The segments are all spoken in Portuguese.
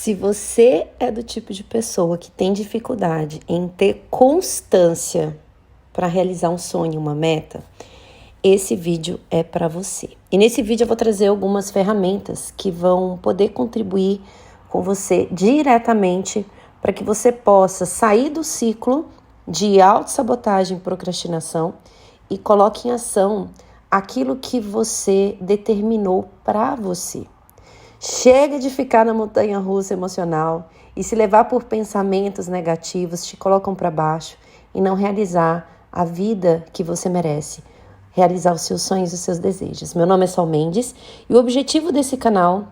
Se você é do tipo de pessoa que tem dificuldade em ter constância para realizar um sonho, uma meta, esse vídeo é para você. E nesse vídeo eu vou trazer algumas ferramentas que vão poder contribuir com você diretamente para que você possa sair do ciclo de autossabotagem e procrastinação e coloque em ação aquilo que você determinou para você. Chega de ficar na montanha-russa emocional e se levar por pensamentos negativos te colocam para baixo e não realizar a vida que você merece, realizar os seus sonhos e os seus desejos. Meu nome é Sol Mendes e o objetivo desse canal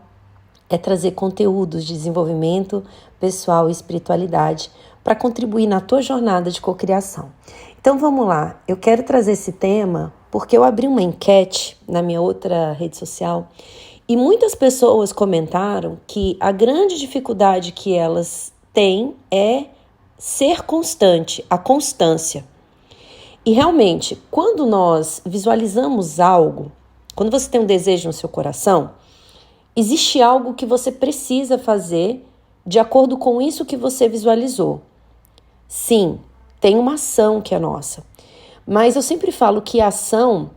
é trazer conteúdos de desenvolvimento pessoal e espiritualidade para contribuir na tua jornada de cocriação. Então vamos lá, eu quero trazer esse tema porque eu abri uma enquete na minha outra rede social e muitas pessoas comentaram que a grande dificuldade que elas têm é ser constante, a constância. E realmente, quando nós visualizamos algo, quando você tem um desejo no seu coração, existe algo que você precisa fazer de acordo com isso que você visualizou. Sim, tem uma ação que é nossa. Mas eu sempre falo que a ação,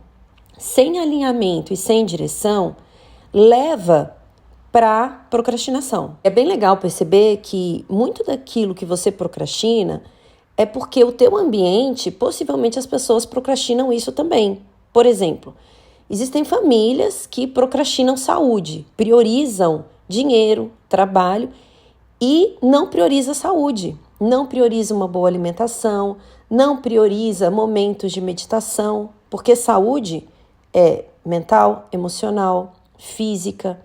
sem alinhamento e sem direção, leva para procrastinação. É bem legal perceber que muito daquilo que você procrastina é porque o teu ambiente, possivelmente as pessoas procrastinam isso também. Por exemplo, existem famílias que procrastinam saúde, priorizam dinheiro, trabalho e não prioriza a saúde, não prioriza uma boa alimentação, não prioriza momentos de meditação, porque saúde é mental, emocional, física.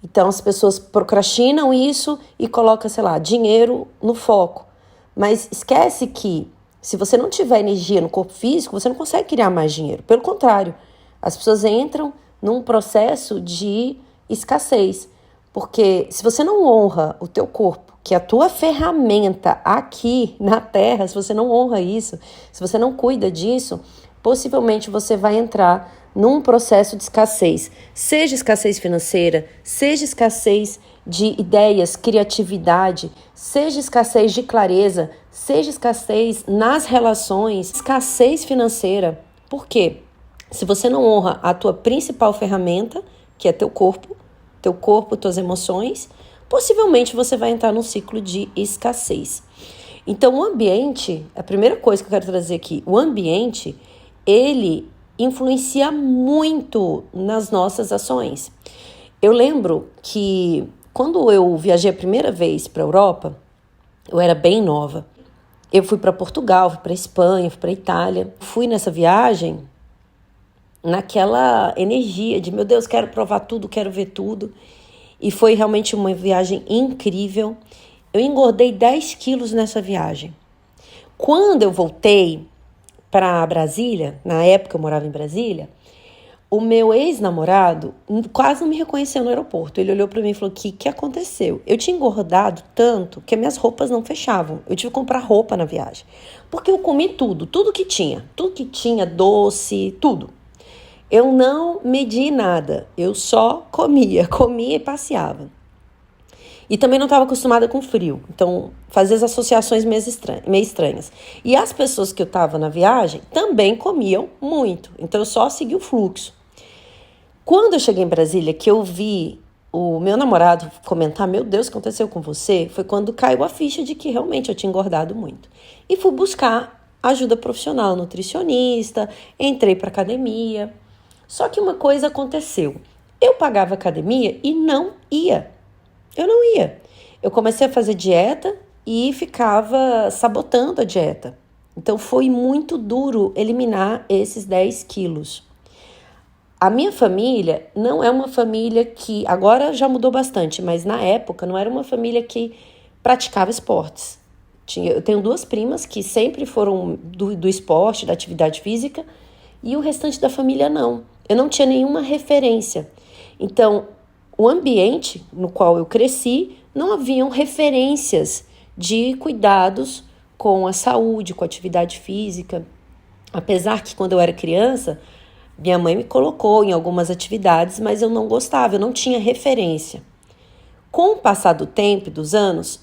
Então as pessoas procrastinam isso e colocam, sei lá, dinheiro no foco. Mas esquece que se você não tiver energia no corpo físico, você não consegue criar mais dinheiro. Pelo contrário, as pessoas entram num processo de escassez. Porque se você não honra o teu corpo, que é a tua ferramenta aqui na Terra, se você não honra isso, se você não cuida disso, possivelmente você vai entrar num processo de escassez. Seja escassez financeira, seja escassez de ideias, criatividade, seja escassez de clareza, seja escassez nas relações, escassez financeira. Por quê? Se você não honra a tua principal ferramenta, que é teu corpo, tuas emoções, possivelmente você vai entrar num ciclo de escassez. Então, o ambiente, a primeira coisa que eu quero trazer aqui, o ambiente, ele influencia muito nas nossas ações. Eu lembro que quando eu viajei a primeira vez para a Europa, eu era bem nova. Eu fui para Portugal, fui para Espanha, fui para Itália. Fui nessa viagem naquela energia de, meu Deus, quero provar tudo, quero ver tudo. E foi realmente uma viagem incrível. Eu engordei 10 quilos nessa viagem. Quando eu voltei para Brasília, na época eu morava em Brasília, o meu ex-namorado quase não me reconheceu no aeroporto. Ele olhou para mim e falou, o que aconteceu? Eu tinha engordado tanto que minhas roupas não fechavam. Eu tive que comprar roupa na viagem. Porque eu comi tudo que tinha, doce, tudo. Eu não medi nada, eu só comia e passeava. E também não estava acostumada com frio, então fazia as associações meio estranhas. E as pessoas que eu estava na viagem também comiam muito, então eu só segui o fluxo. Quando eu cheguei em Brasília, que eu vi o meu namorado comentar, meu Deus, o que aconteceu com você? Foi quando caiu a ficha de que realmente eu tinha engordado muito. E fui buscar ajuda profissional, nutricionista, entrei para academia. Só que uma coisa aconteceu, eu pagava academia e não ia. Eu não ia. Eu comecei a fazer dieta e ficava sabotando a dieta. Então foi muito duro eliminar esses 10 quilos. A minha família não é uma família que, agora já mudou bastante, mas na época não era uma família que praticava esportes. Eu tenho 2 primas que sempre foram do esporte, da atividade física, e o restante da família não. Eu não tinha nenhuma referência. Então, o ambiente no qual eu cresci, não haviam referências de cuidados com a saúde, com a atividade física. Apesar que quando eu era criança, minha mãe me colocou em algumas atividades, mas eu não gostava, eu não tinha referência. Com o passar do tempo e dos anos,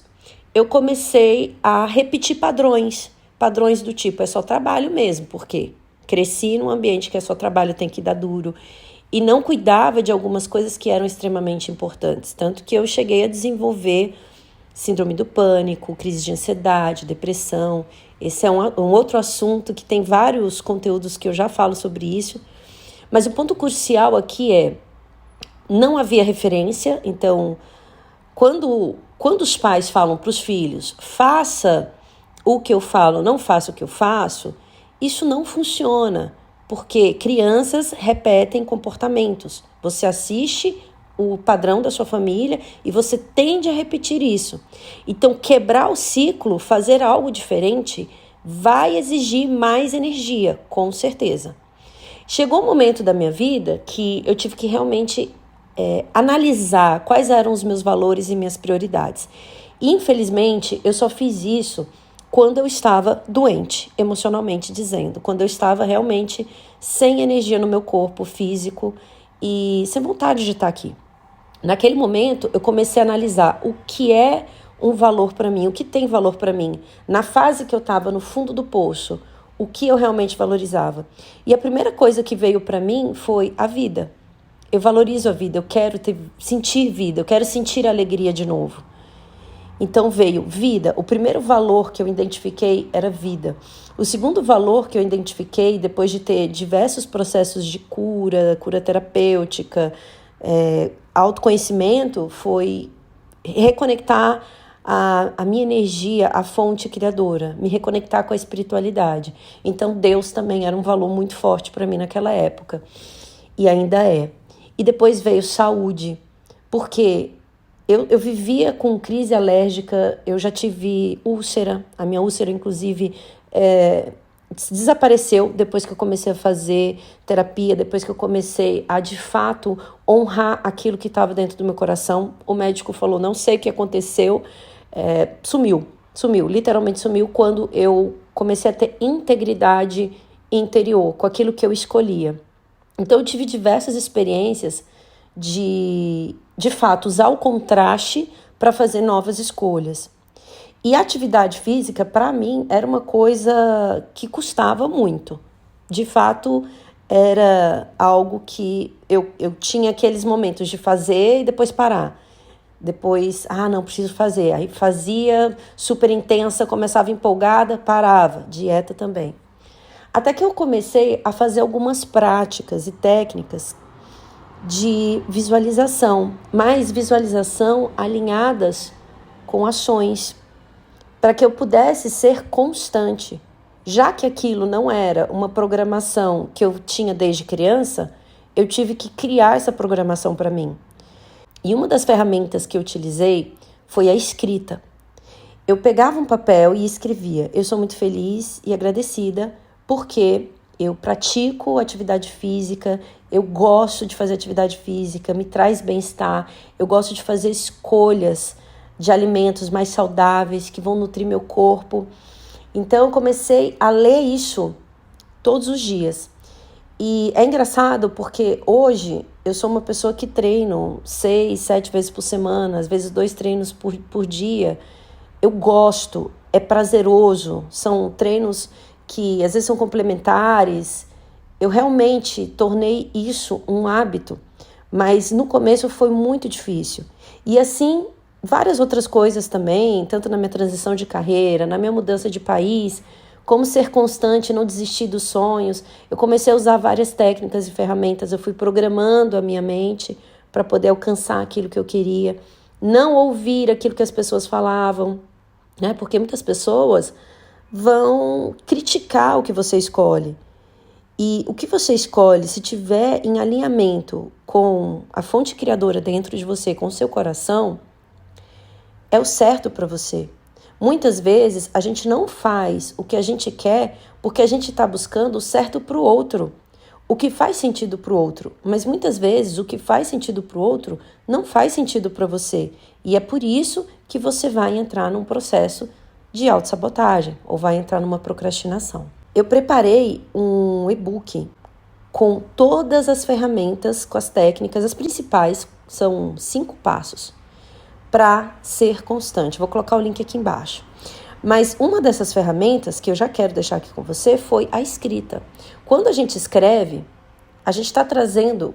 eu comecei a repetir padrões do tipo, é só trabalho mesmo, porque cresci num ambiente que é só trabalho, tem que dar duro, e não cuidava de algumas coisas que eram extremamente importantes, tanto que eu cheguei a desenvolver síndrome do pânico, crise de ansiedade, depressão. Esse é um outro assunto que tem vários conteúdos que eu já falo sobre isso, mas o ponto crucial aqui é, não havia referência, então, quando os pais falam para os filhos, faça o que eu falo, não faça o que eu faço, isso não funciona, porque crianças repetem comportamentos. Você assiste o padrão da sua família e você tende a repetir isso. Então, quebrar o ciclo, fazer algo diferente, vai exigir mais energia, com certeza. Chegou um momento da minha vida que eu tive que realmente analisar quais eram os meus valores e minhas prioridades. Infelizmente, eu só fiz isso quando eu estava doente, emocionalmente dizendo, quando eu estava realmente sem energia no meu corpo físico e sem vontade de estar aqui. Naquele momento, eu comecei a analisar o que é um valor para mim, o que tem valor para mim. Na fase que eu estava no fundo do poço, o que eu realmente valorizava. E a primeira coisa que veio para mim foi a vida. Eu valorizo a vida, eu quero sentir vida, eu quero sentir alegria de novo. Então veio vida. O primeiro valor que eu identifiquei era vida. O segundo valor que eu identifiquei, depois de ter diversos processos de cura terapêutica, autoconhecimento, foi reconectar a minha energia, a fonte criadora, me reconectar com a espiritualidade. Então Deus também era um valor muito forte para mim naquela época, e ainda é. E depois veio saúde, porque eu vivia com crise alérgica, eu já tive úlcera, a minha úlcera inclusive desapareceu depois que eu comecei a fazer terapia, depois que eu comecei a de fato honrar aquilo que estava dentro do meu coração. O médico falou, não sei o que aconteceu, sumiu, literalmente sumiu quando eu comecei a ter integridade interior com aquilo que eu escolhia. Então eu tive diversas experiências de fato usar o contraste para fazer novas escolhas. E a atividade física, para mim, era uma coisa que custava muito. De fato, era algo que eu tinha aqueles momentos de fazer e depois parar. Depois, não, preciso fazer. Aí fazia, super intensa, começava empolgada, parava. Dieta também. Até que eu comecei a fazer algumas práticas e técnicas de visualização, mas visualização alinhadas com ações, para que eu pudesse ser constante. Já que aquilo não era uma programação que eu tinha desde criança, eu tive que criar essa programação para mim. E uma das ferramentas que eu utilizei foi a escrita. Eu pegava um papel e escrevia: eu sou muito feliz e agradecida porque eu pratico atividade física, eu gosto de fazer atividade física, me traz bem-estar, eu gosto de fazer escolhas de alimentos mais saudáveis que vão nutrir meu corpo. Então eu comecei a ler isso todos os dias. E é engraçado porque hoje eu sou uma pessoa que treino 6, 7 vezes por semana, às vezes 2 treinos por dia. Eu gosto, é prazeroso, são treinos que às vezes são complementares. Eu realmente tornei isso um hábito, mas no começo foi muito difícil. E assim, várias outras coisas também, tanto na minha transição de carreira, na minha mudança de país, como ser constante, não desistir dos sonhos. Eu comecei a usar várias técnicas e ferramentas, eu fui programando a minha mente para poder alcançar aquilo que eu queria, não ouvir aquilo que as pessoas falavam, né? Porque muitas pessoas vão criticar o que você escolhe. E o que você escolhe, se tiver em alinhamento com a fonte criadora dentro de você, com o seu coração, é o certo para você. Muitas vezes a gente não faz o que a gente quer porque a gente está buscando o certo para o outro, o que faz sentido para o outro. Mas muitas vezes o que faz sentido para o outro não faz sentido para você. E é por isso que você vai entrar num processo de autossabotagem ou vai entrar numa procrastinação. Eu preparei um e-book com todas as ferramentas, com as técnicas, as principais, são 5 passos, para ser constante. Vou colocar o link aqui embaixo. Mas uma dessas ferramentas que eu já quero deixar aqui com você foi a escrita. Quando a gente escreve, a gente está trazendo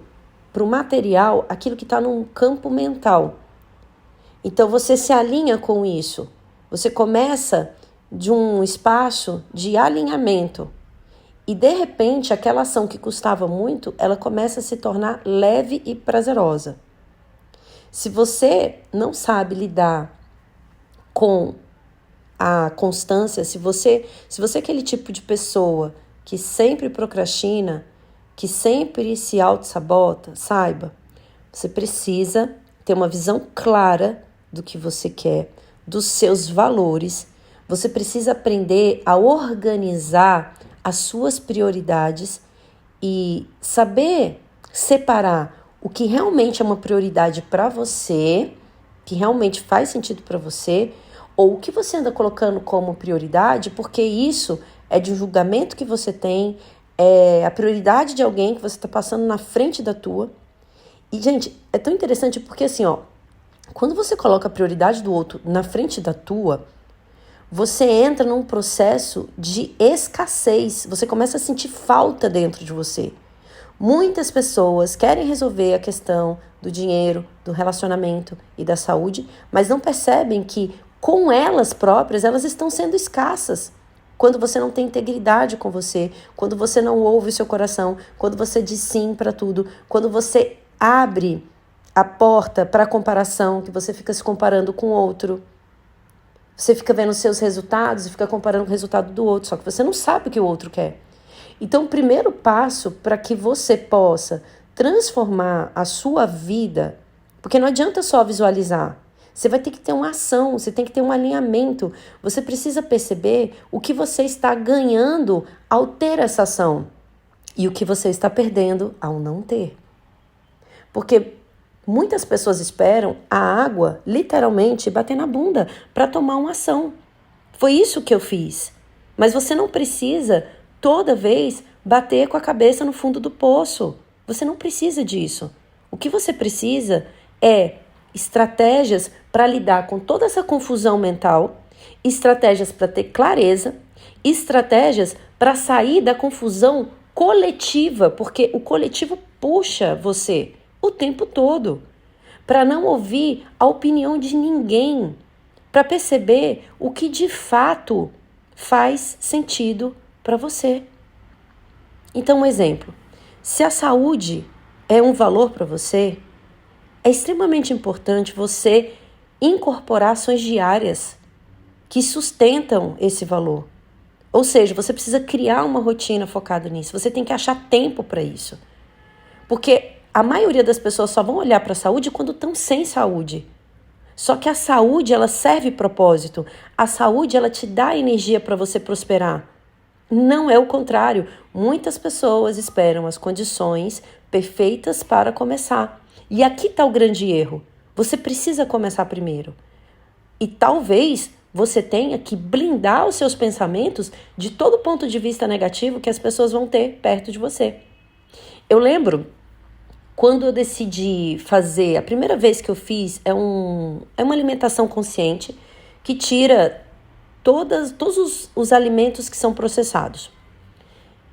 para o material aquilo que está num campo mental. Então você se alinha com isso. Você começa de um espaço de alinhamento. E de repente, aquela ação que custava muito, ela começa a se tornar leve e prazerosa. Se você não sabe lidar com a constância, se você é aquele tipo de pessoa que sempre procrastina, que sempre se auto-sabota, saiba, você precisa ter uma visão clara do que você quer, dos seus valores. Você precisa aprender a organizar as suas prioridades e saber separar o que realmente é uma prioridade para você, que realmente faz sentido para você, ou o que você anda colocando como prioridade, porque isso é de um julgamento que você tem, é a prioridade de alguém que você está passando na frente da tua. E, gente, é tão interessante porque, assim, quando você coloca a prioridade do outro na frente da tua, você entra num processo de escassez, você começa a sentir falta dentro de você. Muitas pessoas querem resolver a questão do dinheiro, do relacionamento e da saúde, mas não percebem que com elas próprias, elas estão sendo escassas. Quando você não tem integridade com você, quando você não ouve o seu coração, quando você diz sim para tudo, quando você abre a porta para a comparação, que você fica se comparando com o outro. Você fica vendo os seus resultados e fica comparando com o resultado do outro, só que você não sabe o que o outro quer. Então, o primeiro passo para que você possa transformar a sua vida, porque não adianta só visualizar, você vai ter que ter uma ação, você tem que ter um alinhamento, você precisa perceber o que você está ganhando ao ter essa ação e o que você está perdendo ao não ter. Porque muitas pessoas esperam a água, literalmente, bater na bunda para tomar uma ação. Foi isso que eu fiz. Mas você não precisa, toda vez, bater com a cabeça no fundo do poço. Você não precisa disso. O que você precisa é estratégias para lidar com toda essa confusão mental, estratégias para ter clareza, estratégias para sair da confusão coletiva, porque o coletivo puxa você o tempo todo, para não ouvir a opinião de ninguém, para perceber o que de fato faz sentido para você. Então, um exemplo, se a saúde é um valor para você, é extremamente importante você incorporar ações diárias que sustentam esse valor. Ou seja, você precisa criar uma rotina focada nisso, você tem que achar tempo para isso. Porque a maioria das pessoas só vão olhar para a saúde quando estão sem saúde. Só que a saúde, ela serve propósito. A saúde, ela te dá energia para você prosperar. Não é o contrário. Muitas pessoas esperam as condições perfeitas para começar. E aqui está o grande erro. Você precisa começar primeiro. E talvez você tenha que blindar os seus pensamentos de todo ponto de vista negativo que as pessoas vão ter perto de você. Eu lembro, quando eu decidi fazer, a primeira vez que eu fiz é uma alimentação consciente que tira todos os alimentos que são processados.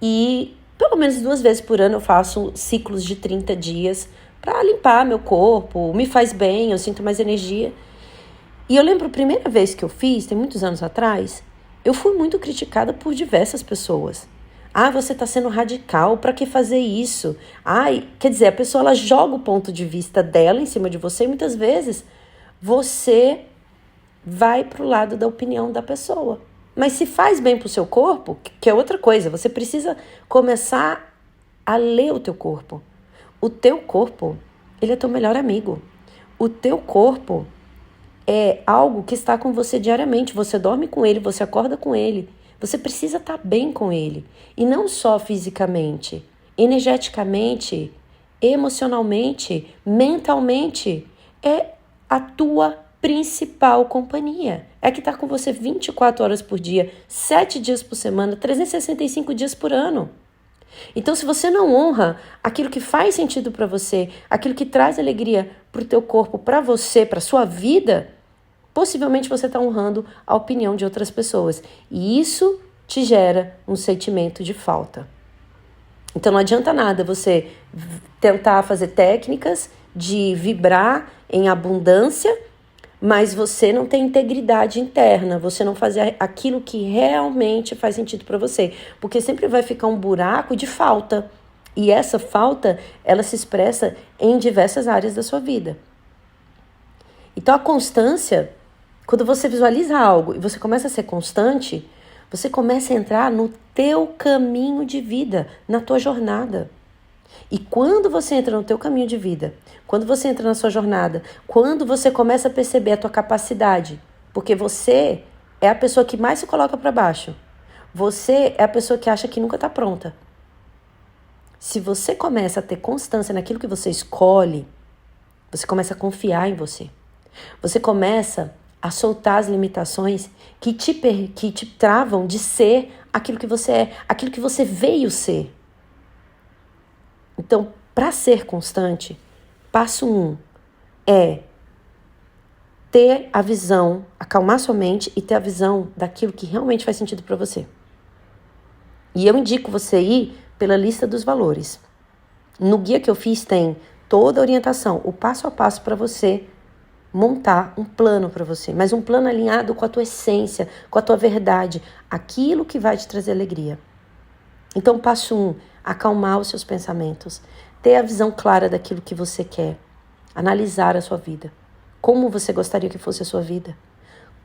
E pelo menos 2 vezes por ano eu faço ciclos de 30 dias para limpar meu corpo, me faz bem, eu sinto mais energia. E eu lembro a primeira vez que eu fiz, tem muitos anos atrás, eu fui muito criticada por diversas pessoas. Ah, você está sendo radical, para que fazer isso? Quer dizer, a pessoa ela joga o ponto de vista dela em cima de você e muitas vezes você vai para o lado da opinião da pessoa. Mas se faz bem para o seu corpo, que é outra coisa, você precisa começar a ler o teu corpo. O teu corpo, ele é teu melhor amigo. O teu corpo é algo que está com você diariamente. Você dorme com ele, você acorda com ele. Você precisa estar bem com ele. E não só fisicamente, energeticamente, emocionalmente, mentalmente. É a tua principal companhia. É que está com você 24 horas por dia, 7 dias por semana, 365 dias por ano. Então, se você não honra aquilo que faz sentido para você, aquilo que traz alegria para o teu corpo, para você, para sua vida, possivelmente você está honrando a opinião de outras pessoas. E isso te gera um sentimento de falta. Então, não adianta nada você tentar fazer técnicas de vibrar em abundância, mas você não tem integridade interna, você não faz aquilo que realmente faz sentido para você, porque sempre vai ficar um buraco de falta, e essa falta, ela se expressa em diversas áreas da sua vida. Então a constância, quando você visualiza algo e você começa a ser constante, você começa a entrar no teu caminho de vida, na tua jornada. E quando você entra no teu caminho de vida, quando você entra na sua jornada, quando você começa a perceber a tua capacidade, porque você é a pessoa que mais se coloca para baixo, você é a pessoa que acha que nunca está pronta. Se você começa a ter constância naquilo que você escolhe, você começa a confiar em você. Você começa a soltar as limitações que te travam de ser aquilo que você é, aquilo que você veio ser. Então, para ser constante, passo 1 é ter a visão, acalmar sua mente e ter a visão daquilo que realmente faz sentido para você. E eu indico você ir pela lista dos valores. No guia que eu fiz tem toda a orientação, o passo a passo para você montar um plano para você, mas um plano alinhado com a tua essência, com a tua verdade, aquilo que vai te trazer alegria. Então, passo 1, acalmar os seus pensamentos, ter a visão clara daquilo que você quer, analisar a sua vida. Como você gostaria que fosse a sua vida?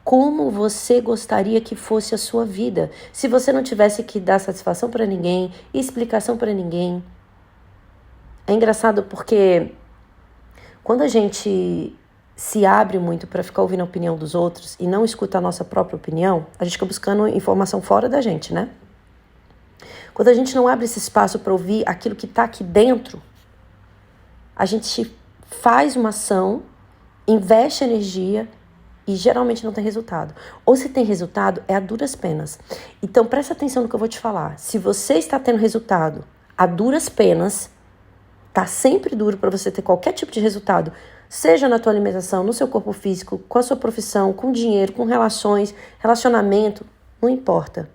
Como você gostaria que fosse a sua vida? Se você não tivesse que dar satisfação para ninguém, explicação para ninguém. É engraçado porque quando a gente se abre muito para ficar ouvindo a opinião dos outros e não escuta a nossa própria opinião, a gente fica buscando informação fora da gente, né? Quando a gente não abre esse espaço para ouvir aquilo que está aqui dentro, a gente faz uma ação, investe energia e geralmente não tem resultado. Ou se tem resultado, é a duras penas. Então presta atenção no que eu vou te falar. Se você está tendo resultado a duras penas, tá sempre duro para você ter qualquer tipo de resultado, seja na tua alimentação, no seu corpo físico, com a sua profissão, com dinheiro, com relações, relacionamento, não importa.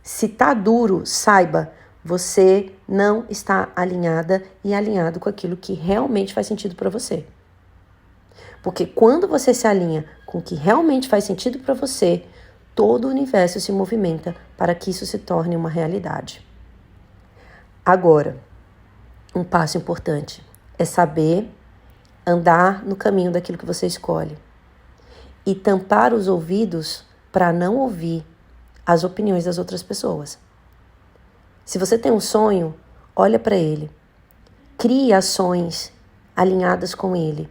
Se tá duro, saiba, você não está alinhada e alinhado com aquilo que realmente faz sentido para você. Porque quando você se alinha com o que realmente faz sentido para você, todo o universo se movimenta para que isso se torne uma realidade. Agora, um passo importante é saber andar no caminho daquilo que você escolhe e tampar os ouvidos para não ouvir as opiniões das outras pessoas. Se você tem um sonho, olha para ele, crie ações alinhadas com ele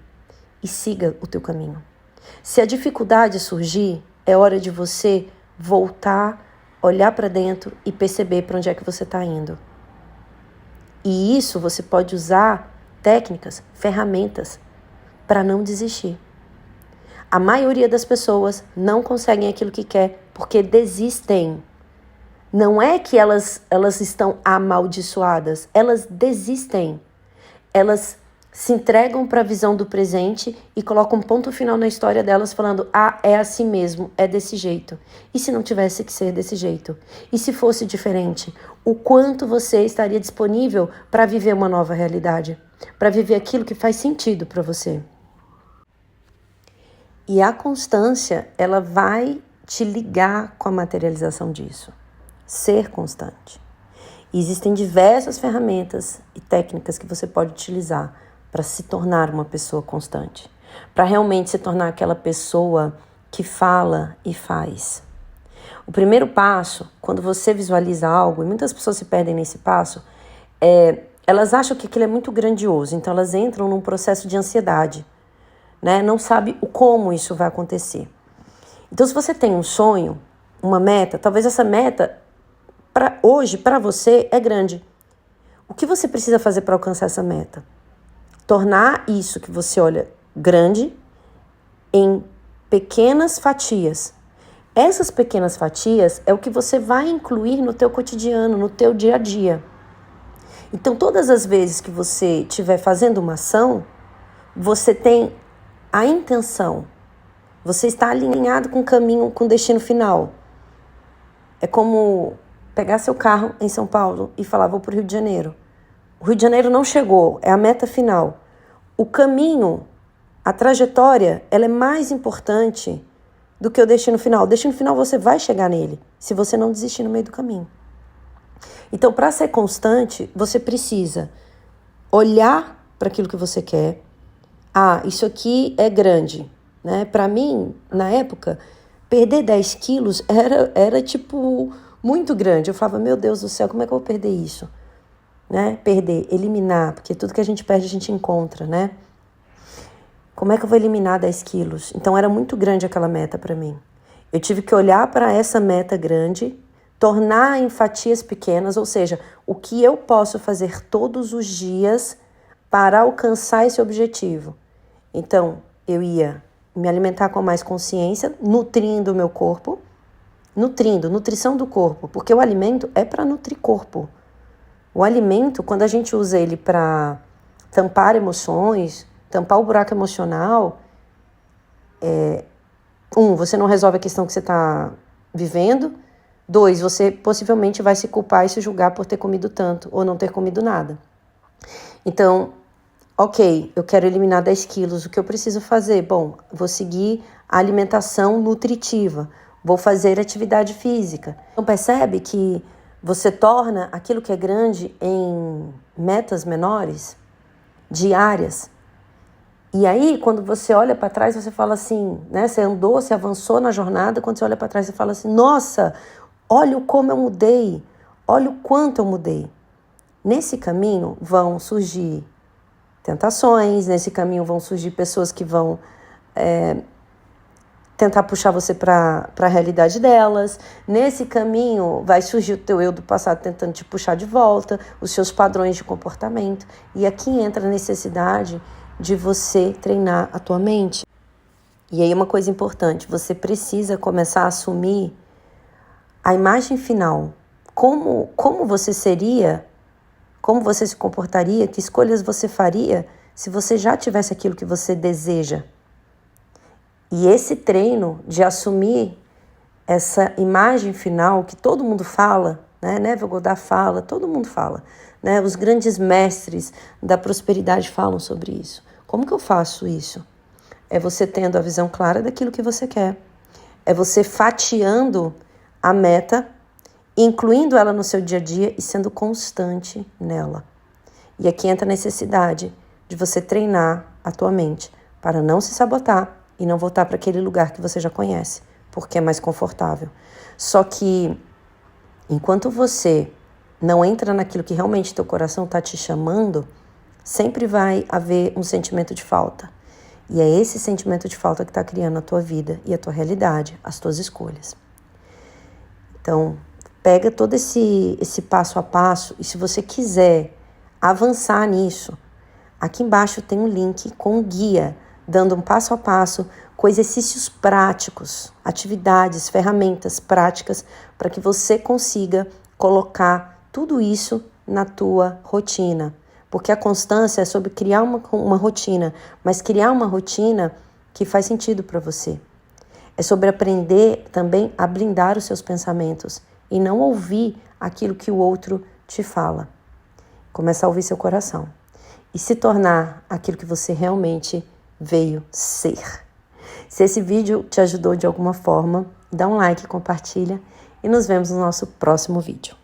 e siga o teu caminho. Se a dificuldade surgir, é hora de você voltar, olhar para dentro e perceber para onde é que você está indo. E isso você pode usar técnicas, ferramentas para não desistir. A maioria das pessoas não conseguem aquilo que quer porque desistem. Não é que elas estão amaldiçoadas, elas desistem. Elas se entregam para a visão do presente e colocam um ponto final na história delas falando, é assim mesmo, é desse jeito. E se não tivesse que ser desse jeito? E se fosse diferente? O quanto você estaria disponível para viver uma nova realidade? Para viver aquilo que faz sentido para você? E a constância, ela vai te ligar com a materialização disso. Ser constante. E existem diversas ferramentas e técnicas que você pode utilizar para se tornar uma pessoa constante. Para realmente se tornar aquela pessoa que fala e faz. O primeiro passo, quando você visualiza algo, e muitas pessoas se perdem nesse passo, elas acham que aquilo é muito grandioso, então elas entram num processo de ansiedade, né? Não sabe como isso vai acontecer. Então, se você tem um sonho, uma meta, talvez essa meta, hoje, para você, é grande. O que você precisa fazer para alcançar essa meta? Tornar isso que você olha grande em pequenas fatias. Essas pequenas fatias é o que você vai incluir no teu cotidiano, no teu dia a dia. Então, todas as vezes que você estiver fazendo uma ação, você tem a intenção, você está alinhado com o caminho, com o destino final. É como pegar seu carro em São Paulo e falar, vou para o Rio de Janeiro. O Rio de Janeiro não chegou, é a meta final. O caminho, a trajetória, ela é mais importante do que o destino final. O destino final você vai chegar nele, se você não desistir no meio do caminho. Então, para ser constante, você precisa olhar para aquilo que você quer. Ah, isso aqui é grande, né? Para mim, na época, perder 10 quilos era tipo muito grande. Eu falava, meu Deus do céu, como é que eu vou perder isso? Né? Perder, eliminar, porque tudo que a gente perde a gente encontra, né? Como é que eu vou eliminar 10 quilos? Então, era muito grande aquela meta para mim. Eu tive que olhar para essa meta grande, tornar em fatias pequenas, ou seja, o que eu posso fazer todos os dias para alcançar esse objetivo. Então, eu ia me alimentar com mais consciência, nutrindo o meu corpo, nutrição do corpo, porque o alimento é para nutrir corpo. O alimento, quando a gente usa ele para tampar emoções, tampar o buraco emocional, você não resolve a questão que você está vivendo. 2, você possivelmente vai se culpar e se julgar por ter comido tanto ou não ter comido nada. Então, ok, eu quero eliminar 10 quilos, o que eu preciso fazer? Bom, vou seguir a alimentação nutritiva, vou fazer atividade física. Então, percebe que você torna aquilo que é grande em metas menores, diárias. E aí, quando você olha para trás, você fala assim, né? Você andou, você avançou na jornada, quando você olha para trás, você fala assim, nossa, olha como eu mudei, olha o quanto eu mudei. Nesse caminho vão surgir tentações, nesse caminho vão surgir pessoas que vão tentar puxar você para a realidade delas. Nesse caminho vai surgir o teu eu do passado tentando te puxar de volta, os seus padrões de comportamento. E aqui entra a necessidade de você treinar a tua mente. E aí uma coisa importante, você precisa começar a assumir a imagem final. Como você seria, como você se comportaria, que escolhas você faria se você já tivesse aquilo que você deseja. E esse treino de assumir essa imagem final que todo mundo fala, né? Neville Goddard fala, todo mundo fala, né? Os grandes mestres da prosperidade falam sobre isso. Como que eu faço isso? É você tendo a visão clara daquilo que você quer. É você fatiando a meta, incluindo ela no seu dia a dia e sendo constante nela. E aqui entra a necessidade de você treinar a tua mente para não se sabotar e não voltar para aquele lugar que você já conhece, porque é mais confortável. Só que, enquanto você não entra naquilo que realmente teu coração está te chamando, sempre vai haver um sentimento de falta. E é esse sentimento de falta que está criando a tua vida e a tua realidade, as tuas escolhas. Então, pega todo esse passo a passo e se você quiser avançar nisso, aqui embaixo tem um link com um guia, dando um passo a passo, com exercícios práticos, atividades, ferramentas práticas, para que você consiga colocar tudo isso na tua rotina. Porque a constância é sobre criar uma rotina, mas criar uma rotina que faz sentido para você. É sobre aprender também a blindar os seus pensamentos e não ouvir aquilo que o outro te fala. Começar a ouvir seu coração e se tornar aquilo que você realmente veio ser. Se esse vídeo te ajudou de alguma forma, dá um like, compartilha e nos vemos no nosso próximo vídeo.